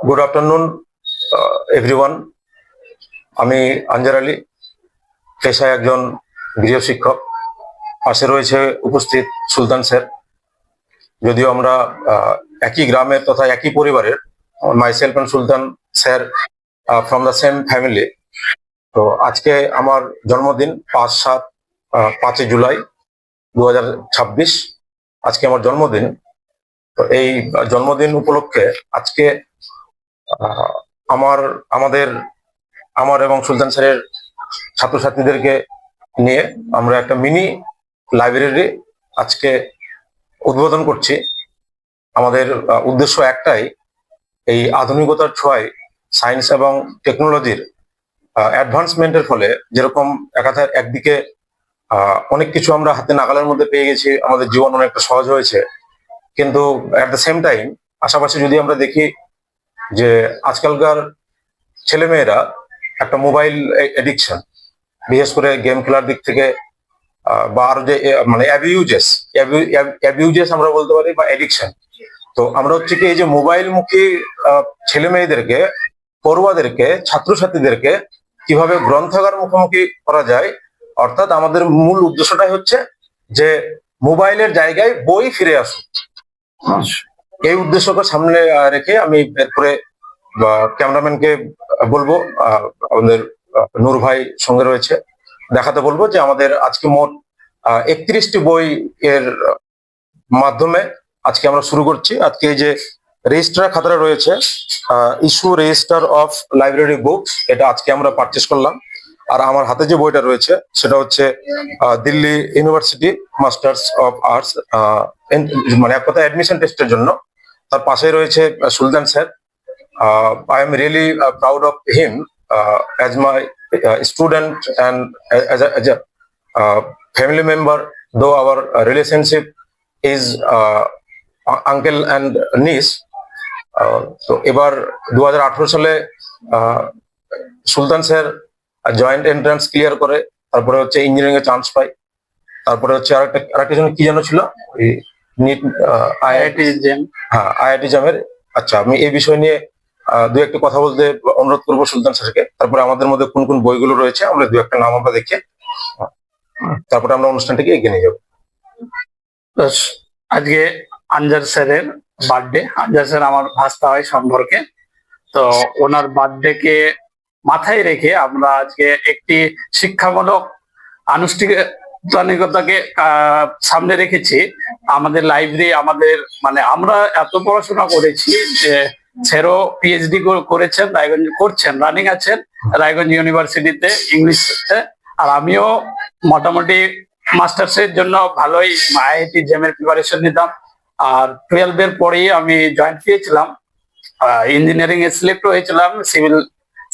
Good afternoon everyone. আমি আনজার আলী, পেশায় একজন গৃহশিক্ষক। পাশে রয়েছে উপস্থিত সুলতান স্যার। যদিও আমরা একই গ্রামের তথা একই পরিবারের, myself and Sultan sir from the same family. তো আজকে আমার জন্মদিন 5 জুলাই 2026। আজকে আমার জন্মদিন। তো এই জন্মদিন উপলক্ষে আজকে আহ, আমার এবং সুলতান স্যারের ছাত্রছাত্রীদেরকে নিয়ে আমরা একটা মিনি লাইব্রেরি আজকে উদ্বোধন করছি। আমাদের উদ্দেশ্য একটাই, এই আধুনিকতার ছোঁয়ায় সায়েন্স এবং টেকনোলজির অ্যাডভান্সমেন্টের ফলে যেরকম একদিকে অনেক কিছু আমরা হাতে নাগালের মধ্যে পেয়ে গেছি, আমাদের জীবন অনেকটা সহজ হয়েছে, কিন্তু অ্যাট দ্য সেম টাইম পাশাপাশি যদি আমরা দেখি যে আজকালকার ছেলেমেয়েরা একটা মোবাইল এডিকশন, বিশেষ করে গেম খেলার দিক থেকে বা আরো যে মানে অ্যাবিউজেস আমরা বলতে পারি, বা এডিকশন। তো আমরা হচ্ছে কি, এই যে মোবাইল মুখী ছেলে মেয়েদেরকে, পড়ুয়াদেরকে, ছাত্রছাত্রীদেরকে কিভাবে গ্রন্থাগার মুখোমুখি করা যায়, অর্থাৎ আমাদের মূল উদ্দেশ্যটাই হচ্ছে যে মোবাইলের জায়গায় বই ফিরে আসুক। এই উদ্দেশ্যকে সামনে রেখে আমি এরপরে ক্যামেরাম্যানকে বলবো, আমাদের নূর ভাই সঙ্গে রয়েছে, দেখাতে বলবো যে আমাদের আজকে মোট 31টি বই এর মাধ্যমে আজকে আমরা শুরু করছি। আজকে এই যে রেজিস্ট্রার খাতাটা রয়েছে, issue register of library books, এটা আজকে আমরা পারচেস করলাম। আর আমার হাতে যে বইটা রয়েছে সেটা হচ্ছে Delhi university masters of arts, মানে এক কথা অ্যাডমিশন টেস্টের জন্য। তার পাশেই রয়েছে সুলতান sir. I am really proud of him as my student and as a family member, though our relationship is uncle and niece. তো এবার 2018 সালে সুলতান স্যার জয়েন্ট এন্ট্রান্স ক্লিয়ার করে, তারপরে হচ্ছে ইঞ্জিনিয়ারিং এ চান্স পাই। তারপরে হচ্ছে আরেকটা জন্য কি যেন ছিল, নিট, আইআইটি জ্যাম। হ্যাঁ, আইআইটি জ্যামের। আচ্ছা, আমি এই বিষয় নিয়ে দু একটা কথা বলতে অনুরোধ করবো সুলতান স্যারকে। তারপরে আমাদের মধ্যে কোন কোন বইগুলো রয়েছে আমরা দু একটা নাম আমরা দেখে তারপরে আমরা অনুষ্ঠানটাকে এগিয়ে নিয়ে যাবো। আজকে আনজার স্যারের বার্থডে। আনজার স্যার আমার ভাস্তা হয় সম্পর্কে। তো ওনার বার্থডে কে মাথায় রেখে আমরা আজকে একটি শিক্ষামূলক আনুষ্ঠানিকতাকে সামনে রেখেছি। আমাদের লাইব্রেরি, আমাদের মানে আমরা এত পড়াশোনা করেছি যে স্যারও পিএইচডি করেছেন, রায়গঞ্জ করছেন, রানিং আছেন রায়গঞ্জ ইউনিভার্সিটিতে ইংলিশে। আর আমিও মোটামুটি মাস্টার্সের জন্য ভালোই আইআইটি জ্যামের প্রিপারেশন নিতাম। আর 12 পরেই আমি জয়েন্ট পেয়েছিলাম, ইঞ্জিনিয়ারিং এ সিলেক্ট হয়েছিলাম,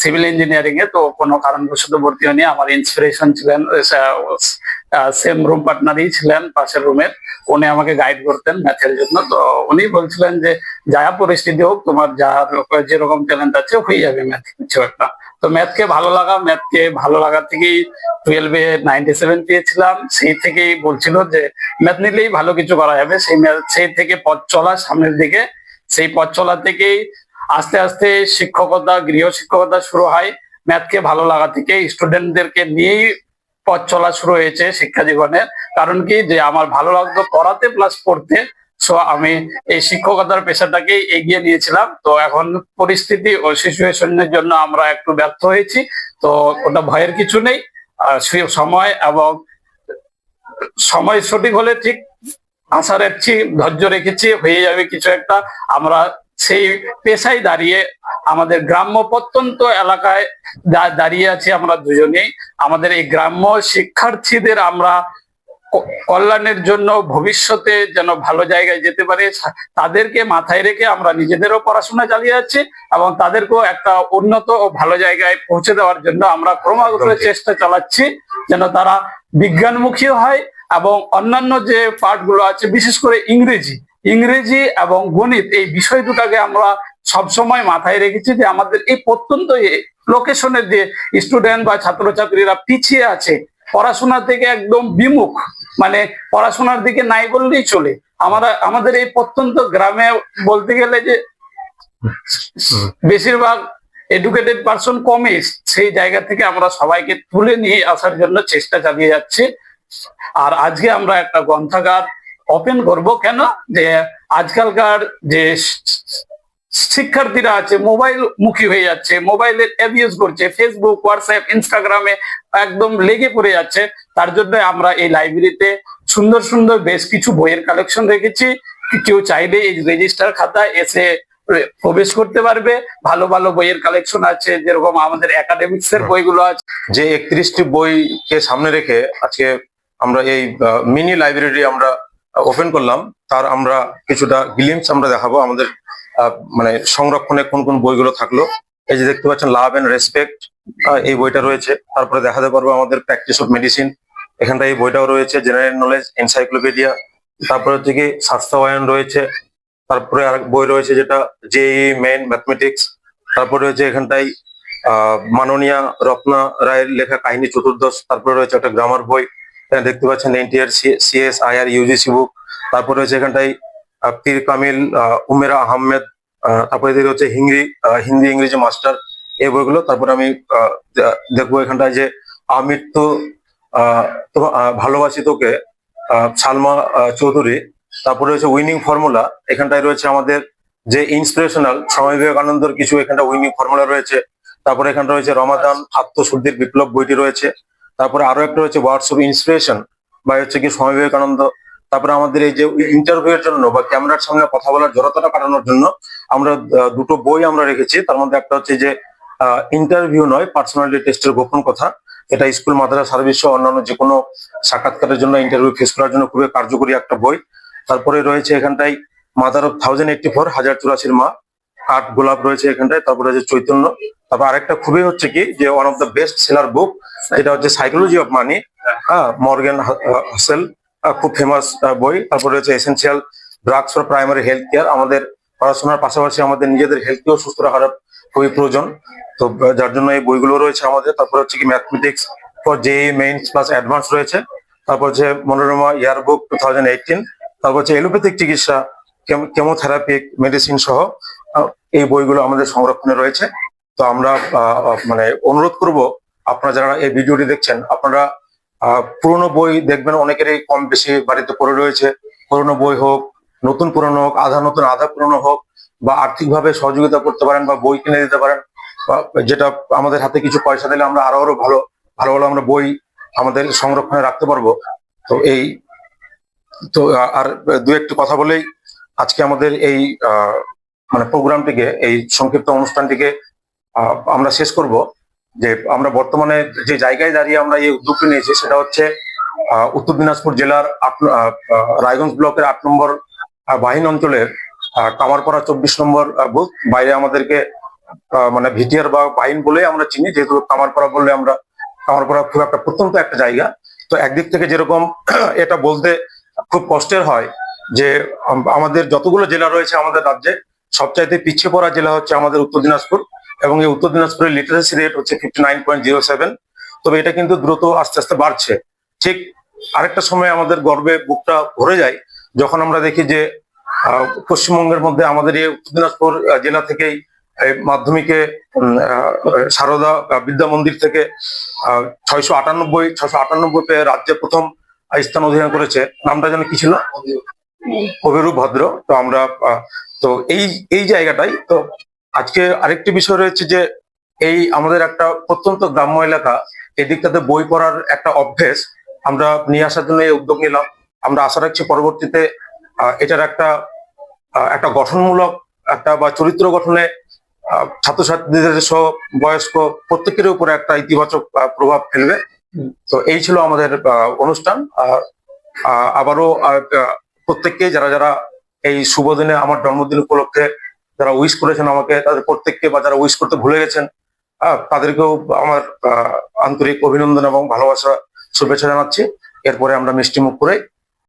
সিভিল ইঞ্জিনিয়ারিং এ। তো কোনো কারণবশত ভর্তি হয়নি। আমার ইন্সপিরেশন ছিলেন, সেম রুম পার্টনারই ছিলেন পাশের রুমের, উনি আমাকে গাইড করতেন ম্যাথের জন্য। তো উনি বলছিলেন যে যা পরিস্থিতি হোক, তোমার যা যেরকম ট্যালেন্ট আছে হয়ে যাবে ম্যাথ কিছু একটা। তো ম্যাথকে ভালো লাগা থেকেই 12-এ 97 পেয়েছিলাম। সেই থেকেই বলছিল যে ম্যাথ নিলেই ভালো কিছু করা যাবে। সেই থেকে পথ চলা সামনের দিকে, সেই পথ চলা থেকেই আস্তে আস্তে শিক্ষকতা, গৃহ শিক্ষকতা শুরু হয়। ম্যাথকে ভালো লাগা থেকে স্টুডেন্টদেরকে নিয়েই পথ চলা শুরু হয়েছে শিক্ষা জীবনের। কারণ কি, যে আমার ভালো লাগতো পড়াতে প্লাস পড়তে। সো আমি এই শিক্ষকতার পেশাটাকেই এগিয়ে নিয়েছিলাম। তো এখন পরিস্থিতি ও সিচুয়েশনের জন্য আমরা একটু ব্যর্থ হয়েছি। তো ওটা ভয়ের কিছু নেই। সময় সঠিক হলে ঠিক আশা রাখছি, ধৈর্য রেখেছি, হয়ে যাবে কিছু একটা। আমরা সেই পেশায় দাঁড়িয়ে আমাদের গ্রাম্য প্রত্যন্ত এলাকায় দাঁড়িয়ে আছি আমরা দুজনেই। আমাদের এই গ্রাম্য শিক্ষার্থীদের আমরা কল্যাণের জন্য, ভবিষ্যতে যেন ভালো জায়গায় যেতে পারে তাদেরকে মাথায় রেখে আমরা নিজেদেরও পড়াশোনা চালিয়ে যাচ্ছি, এবং তাদেরকেও একটা উন্নত ও ভালো জায়গায় পৌঁছে দেওয়ার জন্য আমরা ক্রমাগত চেষ্টা চালাচ্ছি যেন তারা বিজ্ঞানমুখী হয়। এবং অন্যান্য যে পাঠগুলো আছে, বিশেষ করে ইংরেজি এবং গণিত, এই বিষয় দুটাকে আমরা সবসময় মাথায় রেখেছি যে আমাদের এই প্রত্যন্ত লোকেশনের যে স্টুডেন্ট বা ছাত্রছাত্রীরা পিছিয়ে আছে, পড়াশোনা থেকে একদম বিমুখ, মানে পড়াশোনার দিকে নাই বললেই চলে। আমাদের এই প্রত্যন্ত গ্রামে বলতে গেলে যে বেশিরভাগ এডুকেটেড পার্সন কমই, সেই জায়গা থেকে আমরা সবাইকে তুলে নিয়ে আসার জন্য চেষ্টা চালিয়ে যাচ্ছি। আর আজকে আমরা একটা গ্রন্থাগার ওপেন করব, কেন যে আজকালকার যে শিক্ষার্থীরা আছে মোবাইল মুখী হয়ে যাচ্ছে, মোবাইলের অ্যাবিউজ করছে, ফেসবুক, হোয়াটসঅ্যাপ, ইনস্টাগ্রামে একদম লেগে পড়ে যাচ্ছে। তার জন্য আমরা এই লাইব্রেরিতে সুন্দর সুন্দর বেশ কিছু বইয়ের কালেকশন রেখেছি। কেউ চাইলে এই রেজিস্টার খাতায় এসে প্রবেশ করতে পারবে। ভালো ভালো বইয়ের কালেকশন আছে, যেরকম আমাদের একাডেমিক্স এর বইগুলো আছে। যে 31টি বইকে সামনে রেখে আজকে আমরা এই মিনি লাইব্রেরি আমরা ওপেন করলাম, তার আমরা কিছুটা গ্লিমস আমরা দেখাবো আমাদের মানে সংরক্ষণে কোন কোন বইগুলো থাকলো। এই যে দেখতে পাচ্ছেন লাভ এন্ড রেসপেক্ট, এই বইটা রয়েছে। তারপরে দেখাতে পারবো আমাদের প্র্যাকটিস অফ মেডিসিন, এখানটা এই বইটাও রয়েছে। জেনারেল নলেজ এনসাইক্লোপিডিয়া, তারপরে হচ্ছে কি স্বাস্থ্যায়ন রয়েছে। তারপরে আর বই রয়েছে যেটা জেই মেইন ম্যাথমেটিক্স। তারপরে রয়েছে এখানটাই মাননীয়া রত্না রায়ের লেখা কাহিনী চতুর্দশ। তারপরে রয়েছে একটা গ্রামার বই, এখানে দেখতে পাচ্ছেন এনটিআর সিএস আইআর ইউজিসি বুক। তারপরে রয়েছে এখানটাই পীর কামিল উমেরা আহমেদ। তারপরে এদিকে হচ্ছে হিন্দি ইংরেজি মাস্টার, এই বইগুলো। তারপরে আমি দেখবো এখানটায় যে আমৃত্যু ভালোবাসি তোকে, সালমা চৌধুরী। তারপরে রয়েছে উইনিং ফর্মুলা, এখানটায় রয়েছে আমাদের যে ইন্সপিরেশনাল স্বামী বিবেকানন্দের কিছু এখানটা উইনিং ফর্মুলা রয়েছে। তারপরে এখানটা রয়েছে রমাদান আত্মশুদ্ধির বিপ্লব বইটি রয়েছে। তারপরে আরো একটা রয়েছে ওয়ার্ডস অফ ইন্সপিরেশন বা হচ্ছে কি স্বামী বিবেকানন্দ। তারপরে আমাদের এই যে ইন্টারভিউ এর জন্য বা ক্যামেরার সামনে কথা বলার জড়তাটা কাটানোর জন্য আমরা দুটো বই আমরা রেখেছি। তার মধ্যে একটা হচ্ছে যে ইন্টারভিউ নয়, পার্সোনালিটি টেস্টের গোপন কথা। এটা স্কুল মাদ্রাসা সার্ভিস সহ অন্যান্য যে কোনো সাক্ষাৎকারের জন্য ইন্টারভিউ ফেস করার জন্য খুবই কার্যকরী একটা বই। তারপরে রয়েছে এখানটাই মাদার অফ 1084, 1084 মা, কাঠ গোলাপ রয়েছে এখানটায়। তারপরে রয়েছে চৈতন্য। তারপর আরেকটা খুবই হচ্ছে কি যে one of the best seller book, এটা হচ্ছে psychology of money, Morgan Housel, খুব ফেমাস বই। তারপরে রয়েছে essential drugs for primary health care. আমাদের পড়াশোনার পাশাপাশি আমাদের নিজেদের হেলথকেও সুস্থ রাখার খুবই প্রয়োজন, তো যার জন্য এই বইগুলো রয়েছে আমাদের। তারপর হচ্ছে কি mathematics for JEE mains plus advance রয়েছে। তারপর হচ্ছে মনোরমা ইয়ার বুক 2018। তারপর হচ্ছে এলোপ্যাথিক চিকিৎসা, কেমোথেরাপি মেডিসিন সহ এই বইগুলো আমাদের সংরক্ষণে রয়েছে। তো আমরা মানে অনুরোধ করব, আপনারা যারা এই ভিডিওটি দেখছেন, আপনারা পুরোনো বই দেখবেন অনেকেরই কম বেশি বাড়িতে পড়ে রয়েছে। পুরোনো বই হোক, নতুন পুরোনো হোক, আধা নতুন আধা পুরোনো হোক, বা আর্থিকভাবে সহযোগিতা করতে পারেন বা বই কিনে দিতে পারেন, বা যেটা আমাদের হাতে কিছু পয়সা দিলে আমরা আরো ভালো ভালো ভালো আমরা বই আমাদের সংরক্ষণে রাখতে পারবো। তো এই তো আর দু একটি কথা বলেই আজকে আমাদের এই মানে প্রোগ্রামটিকে, এই সংক্ষিপ্ত অনুষ্ঠানটিকে আমরা শেষ করব। যে আমরা বর্তমানে যে জায়গায় দাঁড়িয়ে আমরা এই উদ্যোগটি নিয়েছি সেটা হচ্ছে উত্তর দিনাজপুর জেলার রায়গঞ্জ ব্লকের 8 নম্বর বাহিন অঞ্চলের কামারপাড়া 24 নম্বর বুথ। বাইরে আমাদেরকে মানে ভিটিআর বা বাহিন বলে আমরা চিনি, যেহেতু কামারপাড়া বললে আমরা, কামারপাড়া খুব একটা প্রত্যন্ত একটা জায়গা। তো একদিক থেকে যেরকম এটা বলতে খুব কষ্টের হয় যে আমাদের যতগুলো জেলা রয়েছে আমাদের রাজ্যে, সবচাইতে পিছিয়ে পড়া জেলা হচ্ছে আমাদের উত্তর দিনাজপুর, এবং এই উত্তর দিনাজপুরের লিটারেসি রেট হচ্ছে 59.07। তবে এটা কিন্তু দ্রুত আস্তে আস্তে বাড়ছে। ঠিক আরেকটা সময় আমাদের গর্বে বুকটা ভরে যায় যখন আমরা দেখি যে পশ্চিমবঙ্গের মধ্যে আমাদের এই উত্তর দিনাজপুর জেলা থেকেই মাধ্যমিকে সারদা বিদ্যা মন্দির থেকে 698 পেয়ে রাজ্যে প্রথম স্থান অধিকার করেছে। নামটা যেন কি ছিল? অভিরূপ ভদ্র। তো আমরা তো এই জায়গাটাই তো আজকে আরেকটি বিষয় রয়েছে যে এই আমাদের একটা প্রত্যন্ত গ্রাম্য এলাকা, এই দিকটাতে বই পড়ার একটা অভ্যেস আমরা নিয়ে আসার জন্য এই উদ্যোগ নিলাম। আমরা আশা রাখছি পরবর্তীতে এটার একটা গঠনমূলক একটা বা চরিত্র গঠনে ছাত্রছাত্রীদের সহ বয়স্ক প্রত্যেকের উপরে একটা ইতিবাচক প্রভাব ফেলবে। তো এই ছিল আমাদের অনুষ্ঠান। আবারও প্রত্যেককে যারা যারা এই শুভ দিনে আমার জন্মদিন উপলক্ষে যারা উইশ করেছেন আমাকে, তাদের প্রত্যেককে, বা যারা উইশ করতে ভুলে গেছেন তাদেরকেও আমার আন্তরিক অভিনন্দন এবং ভালোবাসা শুভেচ্ছা জানাচ্ছি। এরপরে আমরা মিষ্টি মুখ করে